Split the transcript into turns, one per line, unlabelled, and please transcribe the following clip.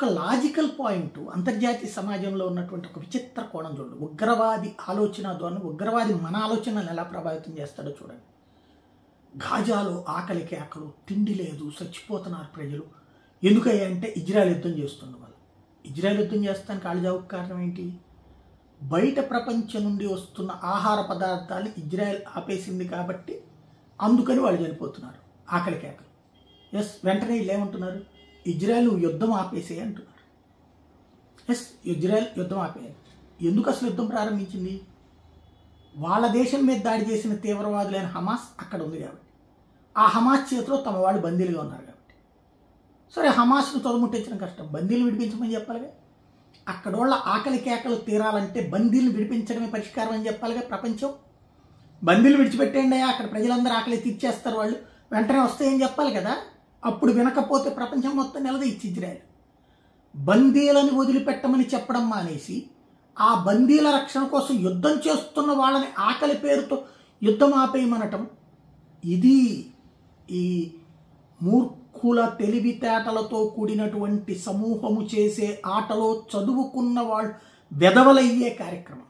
ఒక్క logical point అంతర్జాతీయ సమాజంలో ఉన్నటువంటి ఒక విచిత్ర కోణం చూడండి. ఉగ్రవాది ఆలోచన ధోరణి, ఉగ్రవాది మన ఆలోచనలను ఎలా ప్రభావితం చేస్తాడో చూడండి. గాజాలో ఆకలి కేకలు, తిండి లేదు, చచ్చిపోతున్నారు ప్రజలు. ఎందుకయ్యా అంటే ఇజ్రాయెల్ యుద్ధం చేస్తుంది వాళ్ళు. ఇజ్రాయెల్ యుద్ధం చేస్తానికి వాళ్ళు చావుకు కారణం ఏంటి? బయట ప్రపంచం నుండి వస్తున్న ఆహార పదార్థాలు ఇజ్రాయెల్ ఆపేసింది కాబట్టి అందుకని వాళ్ళు చనిపోతున్నారు. ఆకలి కేకలు. ఎస్, వెంటనే వీళ్ళు ఏమంటున్నారు? ఇజ్రాయెల్ యుద్ధం ఆపేసే అంటున్నారు. ఎస్, ఇజ్రాయెల్ యుద్ధం ఆపేయాలి. ఎందుకు అసలు యుద్ధం ప్రారంభించింది? వాళ్ళ దేశం మీద దాడి చేసిన తీవ్రవాదులైన హమాస్ అక్కడ ఉంది కాబట్టి, ఆ హమాస్ చేతిలో తమ వాళ్ళు బందీలుగా ఉన్నారు కాబట్టి. సరే, హమాస్ను తొలముట్టించడం కష్టం, బందీలు విడిపించమని చెప్పాలిగా. అక్కడ వాళ్ళ ఆకలి కేకలు తీరాలంటే బందీలు విడిపించడమే పరిష్కారం అని చెప్పాలిగా ప్రపంచం. బందీలు విడిచిపెట్టేయండి, అక్కడ ప్రజలందరూ ఆకలి తీర్చేస్తారు, వాళ్ళు వెంటనే వస్తాయని చెప్పాలి కదా. అప్పుడు వినకపోతే ప్రపంచం మొత్తం నిలదీచ్చి ఇజ్రాయెల్ బందీలను వదిలిపెట్టమని చెప్పడం మానేసి ఆ బందీల రక్షణ కోసం యుద్ధం చేస్తున్న వాళ్ళని ఆకలి పేరుతో యుద్ధం ఆపేయమనటం, ఇది ఈ మూర్ఖుల తెలివితేటలతో కూడినటువంటి సమూహము చేసే ఆటలో చదువుకున్న వాళ్ళు వెధవలయ్యే కార్యక్రమం.